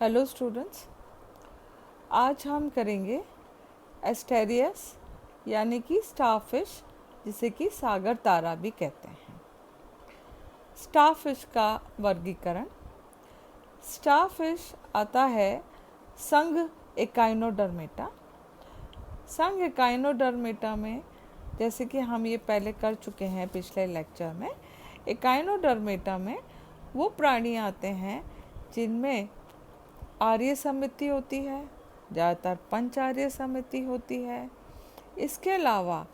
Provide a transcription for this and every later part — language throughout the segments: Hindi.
हेलो स्टूडेंट्स, आज हम करेंगे एस्टेरियस यानी कि स्टारफिश, जिसे कि सागर तारा भी कहते हैं। स्टारफिश का वर्गीकरण। स्टारफिश आता है संघ एकाइनोडर्मेटा। संघ एकाइनोडर्मेटा में, जैसे कि हम ये पहले कर चुके हैं पिछले लेक्चर में, एकाइनोडर्मेटा में वो प्राणी आते हैं जिनमें आर्य समिति होती है, ज़्यादातर पंच आर्य समिति होती है। इसके अलावा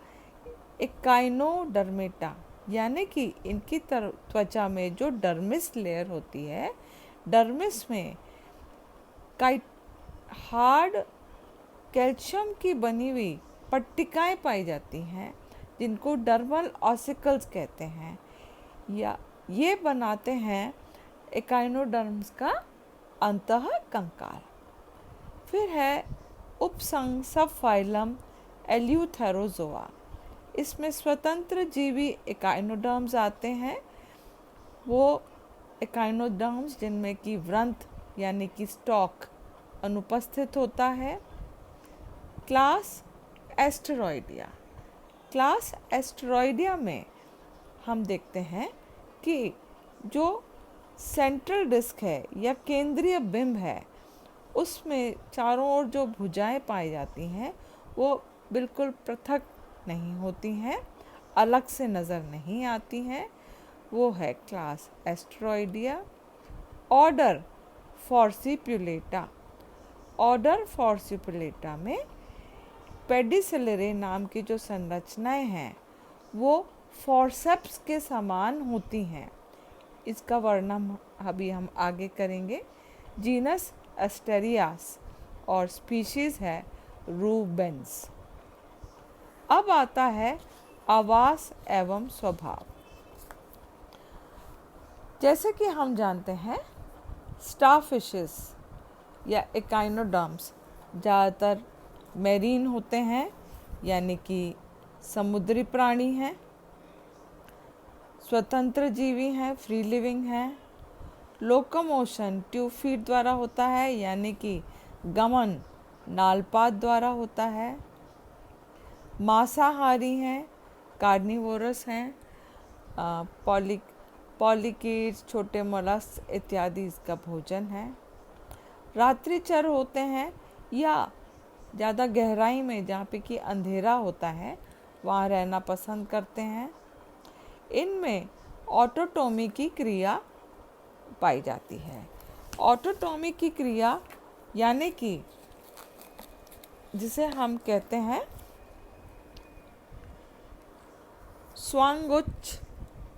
एकाइनोडर्मेटा यानी कि इनकी त्वचा में जो डर्मिस लेयर होती है, डर्मिस में हार्ड कैल्शियम की बनी हुई पट्टिकाएं पाई जाती हैं, जिनको डर्मल ऑसिकल्स कहते हैं, या ये बनाते हैं एकाइनोडर्म्स का अंतः कंकाल। फिर है उपसंघ सब फाइलम एल्यूथेरोजोआ। इसमें स्वतंत्र जीवी एकाइनोडर्म्स आते हैं, वो एकाइनोडर्म्स जिनमें कि व्रंत यानी कि स्टॉक अनुपस्थित होता है। क्लास एस्टेरॉयडिया। क्लास एस्टेरॉयडिया में हम देखते हैं कि जो सेंट्रल डिस्क है या केंद्रीय बिंब है, उसमें चारों ओर जो भुजाएं पाई जाती हैं वो बिल्कुल पृथक नहीं होती हैं, अलग से नज़र नहीं आती हैं। वो है क्लास एस्टेरॉयडिया। ऑर्डर फॉर्सिपुलेटा। ऑर्डर फॉर्सिपुलेटा में पेडिसिलरे नाम की जो संरचनाएं हैं वो फॉर्सेप्स के समान होती हैं। इसका वर्णन अभी हम आगे करेंगे। जीनस एस्टेरियास और स्पीशीज है रूबेंस। अब आता है आवास एवं स्वभाव। जैसे कि हम जानते हैं, स्टारफिशेस या एकाइनोडर्म्स ज़्यादातर मैरीन होते हैं, यानी कि समुद्री प्राणी हैं, स्वतंत्र जीवी हैं, फ्री लिविंग हैं। लोकोमोशन ट्यूब फीट द्वारा होता है, यानी कि गमन नालपात द्वारा होता है। मांसाहारी हैं, कार्निवोरस हैं, पॉलिकेट्स, छोटे मोलस्क इत्यादि इसका भोजन है। रात्रिचर होते हैं या ज़्यादा गहराई में जहाँ पे कि अंधेरा होता है वहाँ रहना पसंद करते हैं। इनमें ऑटोटोमी की क्रिया पाई जाती है। ऑटोटोमी की क्रिया यानी कि जिसे हम कहते हैं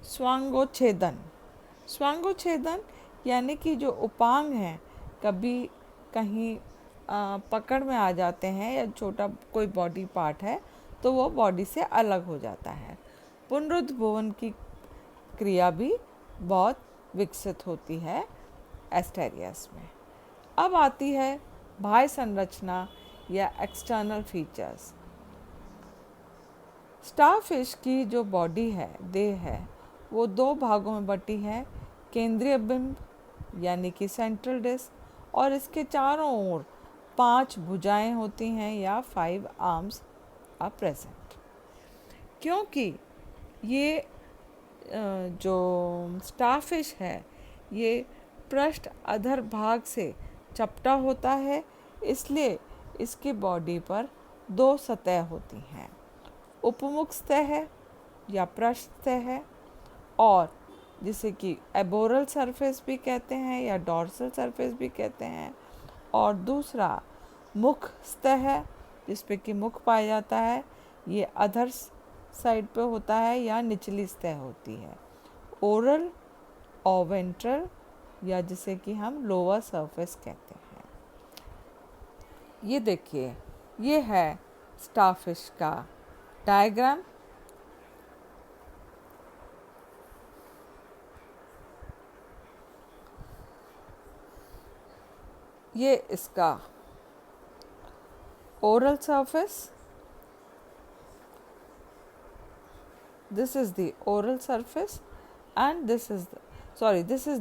स्वांगोच्छेदन। स्वांगोच्छेदन यानी कि जो उपांग हैं कभी कहीं पकड़ में आ जाते हैं, या छोटा कोई बॉडी पार्ट है तो वो बॉडी से अलग हो जाता है। पुनरुद्भवन की क्रिया भी बहुत विकसित होती है एस्टेरियस में। अब आती है बाह्य संरचना या एक्सटर्नल फीचर्स। स्टारफिश की जो बॉडी है, देह है, वो दो भागों में बटी है। केंद्रीय बिंब यानी कि सेंट्रल डिस्क, और इसके चारों ओर 5 भुजाएं होती हैं या 5 आर्म्स आर प्रेजेंट। क्योंकि ये जो स्टारफिश है ये पृष्ठ अधर भाग से चपटा होता है, इसलिए इसकी बॉडी पर 2 सतह होती हैं, उपमुख सतह या पृष्ठ सतह, और जिसे कि एबोरल सरफेस भी कहते हैं या डॉर्सल सरफेस भी कहते हैं, और दूसरा मुख सतह जिस पे कि मुख पाया जाता है, ये अधर साइड पे होता है या निचली सतह होती है। ओरल और वेंट्रल, या जिसे कि हम लोअर सरफेस कहते हैं। ये देखिए, ये है स्टारफिश का डायग्राम। ये इसका oral surface, this is the oral surface and this is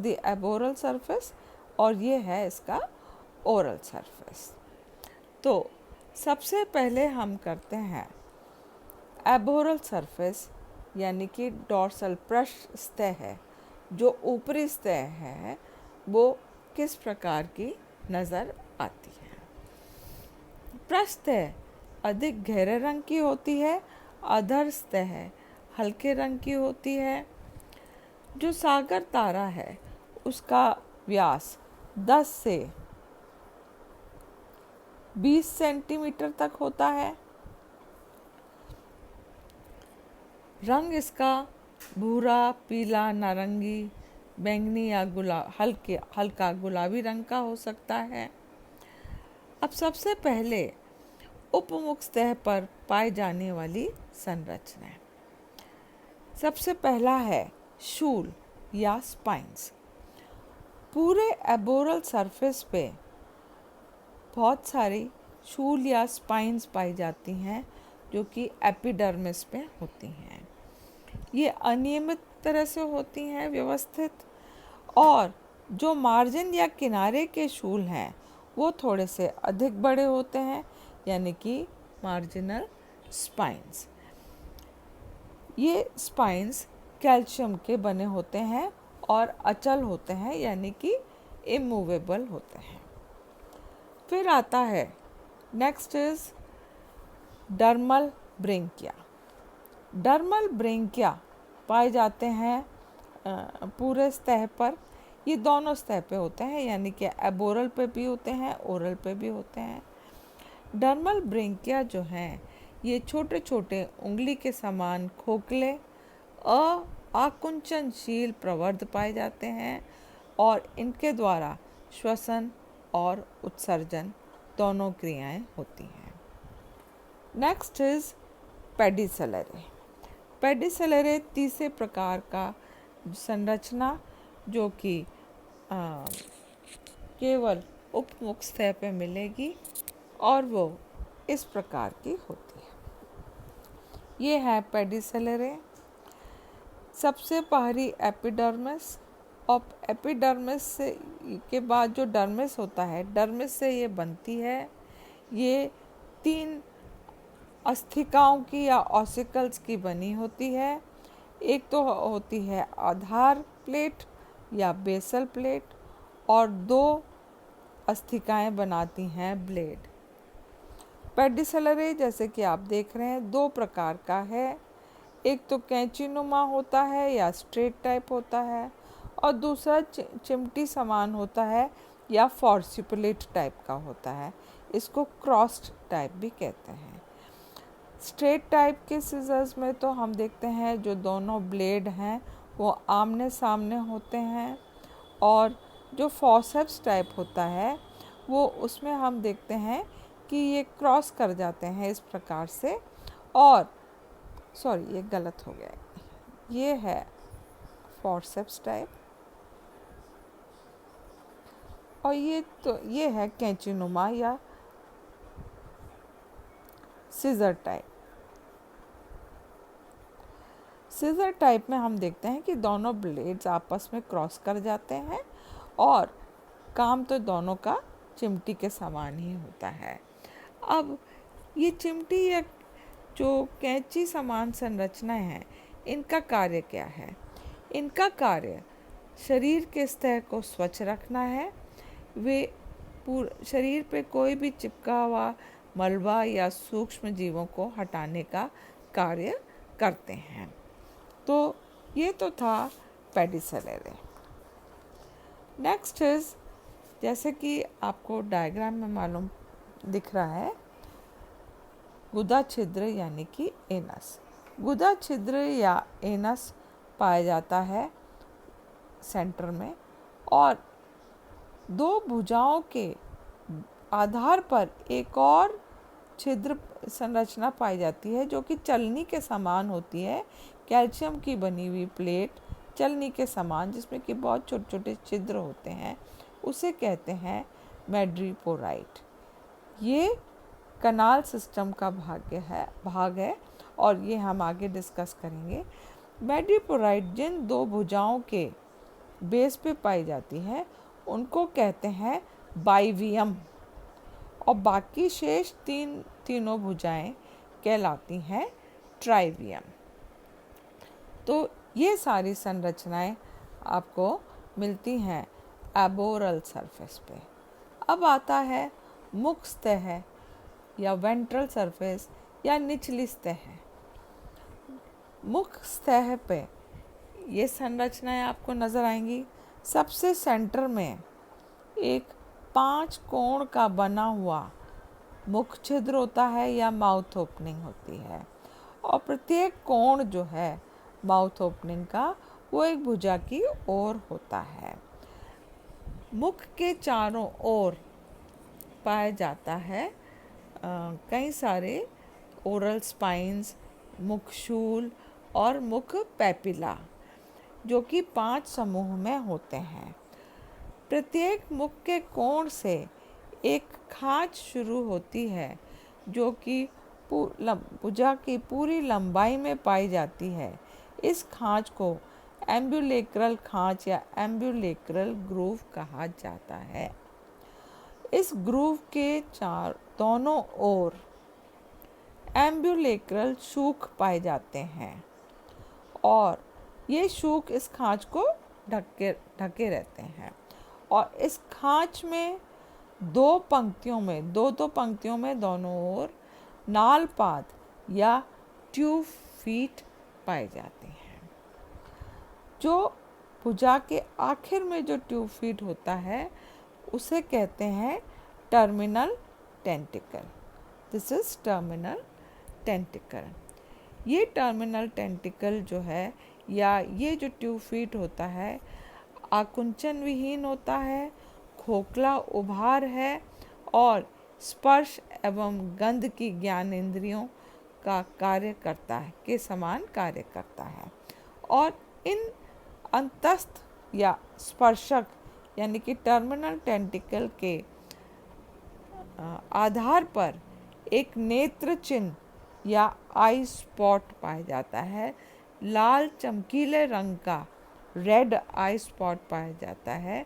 the aboral surface, और ये है इसका ओरल सरफेस। तो सबसे पहले हम करते हैं एबोरल सरफेस, यानी कि डोर्सल पृष्ठ सतह है, जो ऊपरी सतह है, वो किस प्रकार की नज़र आती है। पृष्ठ सतह अधिक गहरे रंग की होती है, अधर सतह हल्के रंग की होती है। जो सागर तारा है उसका व्यास 10 से 20 सेंटीमीटर तक होता है। रंग इसका भूरा, पीला, नारंगी, बैंगनी या हल्का गुलाबी रंग का हो सकता है। अब सबसे पहले उपमुख सतह पर पाई जाने वाली संरचना, सबसे पहला है शूल या स्पाइंस। पूरे एबोरल सरफेस पे बहुत सारी शूल या स्पाइंस पाई जाती हैं, जो कि एपिडर्मिस पे होती हैं। ये अनियमित तरह से होती हैं, व्यवस्थित, और जो मार्जिन या किनारे के शूल हैं वो थोड़े से अधिक बड़े होते हैं, यानी कि मार्जिनल स्पाइंस। ये स्पाइंस कैल्शियम के बने होते हैं और अचल होते हैं, यानी कि इमूवेबल होते हैं। फिर आता है नेक्स्ट इज डर्मल ब्रेंकिया। डर्मल ब्रेंकिया पाए जाते हैं पूरे सतह पर। ये दोनों सतह पे होते हैं, यानी कि एबोरल पे भी होते हैं, ओरल पे भी होते हैं। डर्मल ब्रेंकिया जो हैं ये छोटे छोटे उंगली के समान खोखले आकुंचनशील प्रवर्ध पाए जाते हैं, और इनके द्वारा श्वसन और उत्सर्जन दोनों क्रियाएं होती हैं। Next is पेडिसेलेरे। पेडिसेलेरे तीसरे प्रकार का संरचना, जो कि केवल उपमुख सतह पे मिलेगी, और वो इस प्रकार की होती है। ये है पेडिसेलेरे। सबसे बाहरी एपिडर्मिस, और एपिडर्मिस से के बाद जो डर्मिस होता है, डर्मिस से ये बनती है। ये 3 अस्थिकाओं की या ऑसिकल्स की बनी होती है। एक तो होती है आधार प्लेट या बेसल प्लेट, और 2 अस्थिकाएं बनाती हैं ब्लेड। पेडिसेलेरे जैसे कि आप देख रहे हैं 2 प्रकार का है। एक तो कैंचीनुमा होता है या स्ट्रेट टाइप होता है, और दूसरा चिमटी समान होता है या फॉर्सिपुलेट टाइप का होता है। इसको क्रॉस्ड टाइप भी कहते हैं। स्ट्रेट टाइप के सीजर्स में तो हम देखते हैं जो दोनों ब्लेड हैं वो आमने सामने होते हैं, और जो फॉर्सेप्स टाइप होता है वो उसमें हम देखते हैं कि ये क्रॉस कर जाते हैं इस प्रकार से। और सॉरी, ये गलत हो गया, ये है फॉर्सेप्स टाइप, और ये है कैंचीनुमा या सीजर टाइप। सीजर टाइप में हम देखते हैं कि दोनों ब्लेड्स आपस में क्रॉस कर जाते हैं, और काम तो दोनों का चिमटी के समान ही होता है। अब ये चिमटी या जो कैंची समान संरचनाएं हैं, इनका कार्य क्या है? इनका कार्य शरीर के सतह को स्वच्छ रखना है। वे शरीर पे कोई भी चिपका हुआ मलबा या सूक्ष्म जीवों को हटाने का कार्य करते हैं। तो ये तो था पेडिसेलेरे। नेक्स्ट इज, जैसे कि आपको डायग्राम में मालूम दिख रहा है, गुदा छिद्र यानी कि एनस। गुदा छिद्र या एनस पाया जाता है सेंटर में, और 2 भुजाओं के आधार पर एक और छिद्र संरचना पाई जाती है, जो कि चलनी के समान होती है। कैल्शियम की बनी हुई प्लेट चलनी के समान, जिसमें कि बहुत छोटे छोटे छिद्र होते हैं, उसे कहते हैं मैड्रीपोराइट। ये कनाल सिस्टम का भाग है, और ये हम आगे डिस्कस करेंगे। मैड्रीपोराइट जिन 2 भुजाओं के बेस पे पाई जाती है उनको कहते हैं बाइवियम, और बाकी शेष तीनों भुजाएं कहलाती हैं ट्राइवियम। तो ये सारी संरचनाएं आपको मिलती हैं एबोरल सरफेस पे। अब आता है मुख सतह या वेंट्रल सरफेस या निचली सतह। मुख सतह पे ये संरचनाएं आपको नज़र आएंगी। सबसे सेंटर में एक 5 कोण का बना हुआ मुख छिद्र होता है या माउथ ओपनिंग होती है, और प्रत्येक कोण जो है माउथ ओपनिंग का वो एक भुजा की ओर होता है। मुख के चारों ओर पाया जाता है कई सारे ओरल स्पाइंस, मुखशूल और मुख पैपिला, जो कि 5 समूह में होते हैं। प्रत्येक मुख के कोण से एक खांच शुरू होती है जो कि भुजा की पूरी लंबाई में पाई जाती है। इस खांच को एम्ब्यूलेक्रल खांच या एम्ब्यूलेक्रल ग्रूव कहा जाता है। इस ग्रूव के दोनों ओर एम्ब्यूलेक्रल शूक पाए जाते हैं और ये शूक इस खांच को ढके रहते हैं, और इस खांच में दो पंक्तियों में दोनों ओर नालपाद या ट्यूब फीट पाए जाते हैं। जो भुजा के आखिर में जो ट्यूब फीट होता है उसे कहते हैं terminal tentacle. This is terminal tentacle. ये टर्मिनल टेंटिकल जो है या ये जो ट्यूब फीट होता है आकुंचन विहीन होता है, खोखला उभार है और स्पर्श एवं गंध की ज्ञानेंद्रियों का कार्य करता है के समान कार्य करता है, और इन अंतस्थ या स्पर्शक यानी कि टर्मिनल टेंटिकल के आधार पर एक नेत्र चिन्ह या आई स्पॉट पाया जाता है। लाल चमकीले रंग का रेड आई स्पॉट पाया जाता है।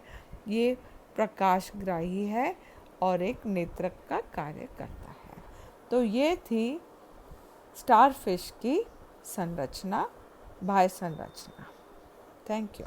ये प्रकाशग्राही है और एक नेत्रक का कार्य करता है। तो ये थी स्टारफिश की संरचना, बाह्य संरचना। Thank you.